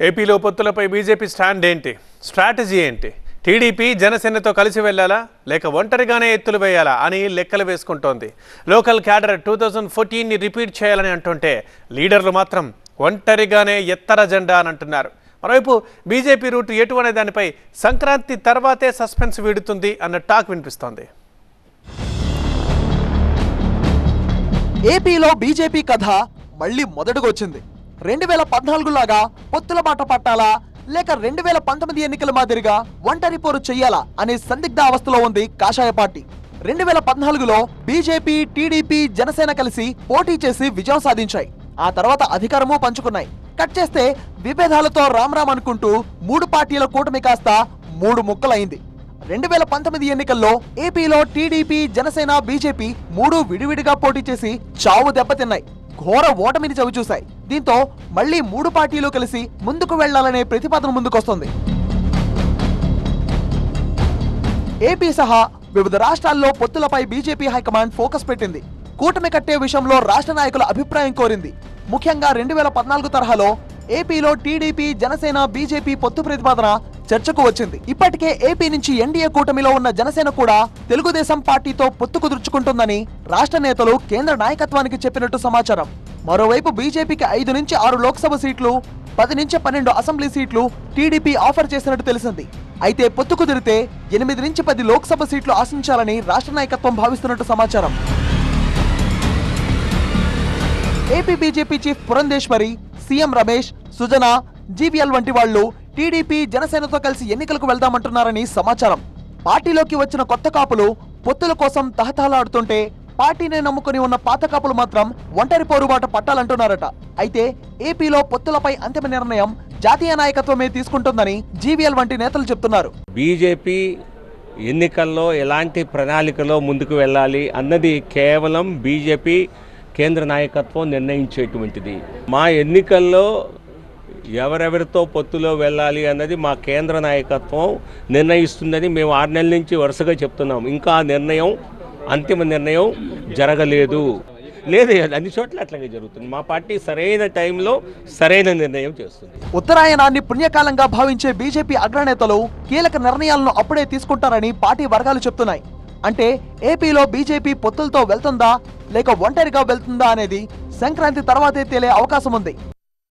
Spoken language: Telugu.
ఏపీలో పొత్తులపై బీజేపీ స్టాండ్ ఏంటి? స్ట్రాటజీ ఏంటి? టీడీపీ జనసేనతో కలిసి వెళ్లాలా లేక ఒంటరిగానే ఎత్తులు వేయాలా అని లెక్కలు వేసుకుంటోంది. లోకల్ క్యాడర్ 2014ని రిపీట్ చేయాలని అంటుంటే లీడర్లు మాత్రం ఒంటరిగానే ఎత్తర జెండా అని అంటున్నారు. మరోవైపు బీజేపీ రూట్ ఎటు అనే దానిపై సంక్రాంతి తర్వాతే సస్పెన్స్ వీడుతుంది అన్న టాక్ వినిపిస్తోంది. ఏపీలో బీజేపీ కథ మళ్ళీ మొదటగా వచ్చింది. 2014 లాగా పొత్తుల బాట పట్టాలా లేక 2019 ఎన్నికల మాదిరిగా ఒంటరి పోరు చెయ్యాలా అనే సందిగ్ధ అవస్థలో ఉంది కాషాయ పార్టీ. 2014లో బీజేపీ, టీడీపీ, జనసేన కలిసి పోటీ చేసి విజయం సాధించాయి. ఆ తర్వాత అధికారము పంచుకున్నాయి. కట్ చేస్తే విభేదాలతో రామ్ అనుకుంటూ 3 పార్టీల కూటమి కాస్త 3 ముక్కలైంది. 2019 ఎన్నికల్లో ఏపీలో టీడీపీ, జనసేన, బీజేపీ 3 విడివిడిగా పోటీ చేసి చావు దెబ్బతిన్నాయి. ఘోర ఓటమిని చవిచూశాయి. దీంతో మళ్లీ 3 పార్టీలు కలిసి ముందుకు వెళ్లాలనే ప్రతిపాదన ముందుకొస్తుంది. ఏపీ సహా వివిధ రాష్ట్రాల్లో పొత్తులపై బీజేపీ హైకమాండ్ ఫోకస్ పెట్టింది. కూటమి కట్టే విషయంలో రాష్ట్ర నాయకుల అభిప్రాయం కోరింది. ముఖ్యంగా 2014 తరహాలో ఏపీలో టీడీపీ, జనసేన, బీజేపీ పొత్తు ప్రతిపాదన చర్చకు వచ్చింది. ఇప్పటికే ఏపీ నుంచి ఎన్డీఏ కూటమిలో ఉన్న జనసేన కూడా తెలుగుదేశం పార్టీతో పొత్తు కుదుర్చుకుంటుందని రాష్ట్ర నేతలు కేంద్ర నాయకత్వానికి చెప్పినట్టు సమాచారం. మరోవైపు బీజేపీకి 5 నుంచి 6 లోక్సభ సీట్లు, 10 నుంచి 12 అసెంబ్లీ సీట్లు టీడీపీ ఆఫర్ చేసినట్టు తెలిసింది. అయితే పొత్తు కుదిరితే 8 నుంచి 10 లోక్సభ సీట్లు ఆశించాలని రాష్ట్ర నాయకత్వం భావిస్తున్నట్టు సమాచారం. AP BJP chief Purandeswari, CM Ramesh, Sujana, GVL వంటి వాళ్లు టీడీపీ, జనసేనతో కలిసి ఎన్నికలకు వెళ్దామంటున్నారని సమాచారం. పార్టీలోకి వచ్చిన కొత్త కాపులు పొత్తుల కోసం తహతహలాడుతుంటే పార్టీనే నమ్ముకుని ఉన్న పాత కాపులు మాత్రం ఒంటరి పోరుబాట పట్టాలంటున్నారట. అయితే ఏపీలో పొత్తులపై అంతిమ నిర్ణయం జాతీయ నాయకత్వమే తీసుకుంటుందని జీవీఎల్ వంటి నేతలు చెప్తున్నారు. బీజేపీ ఎన్నికల్లో ఎలాంటి ప్రణాళికలో ముందుకు వెళ్ళాలి అన్నది కేవలం బీజేపీ కేంద్ర నాయకత్వం నిర్ణయించేటువంటిది. మా ఎన్నికల్లో ఎవరెవరితో పొత్తులో వెళ్ళాలి అన్నది మా కేంద్ర నాయకత్వం నిర్ణయిస్తుందని మేము 6 నెలల నుంచి వరుసగా చెప్తున్నాం. ఇంకా ఆ నిర్ణయం, అంతిమ నిర్ణయం జరగలేదు. లేదు, అన్ని చోట్ల అట్లాగే జరుగుతుంది. మా పార్టీ సరైన టైంలో సరైన నిర్ణయం చేస్తుంది. ఉత్తరాయణాన్ని పుణ్యకాలంగా భావించే బీజేపీ అగ్రనేతలు కీలక నిర్ణయాలను అప్పుడే తీసుకుంటారని పార్టీ వర్గాలు చెప్తున్నాయి. అంటే ఏపీలో బీజేపీ పొత్తులతో వెళ్తుందా లేక ఒంటరిగా వెళ్తుందా అనేది సంక్రాంతి తర్వాతే తేలే అవకాశం ఉంది.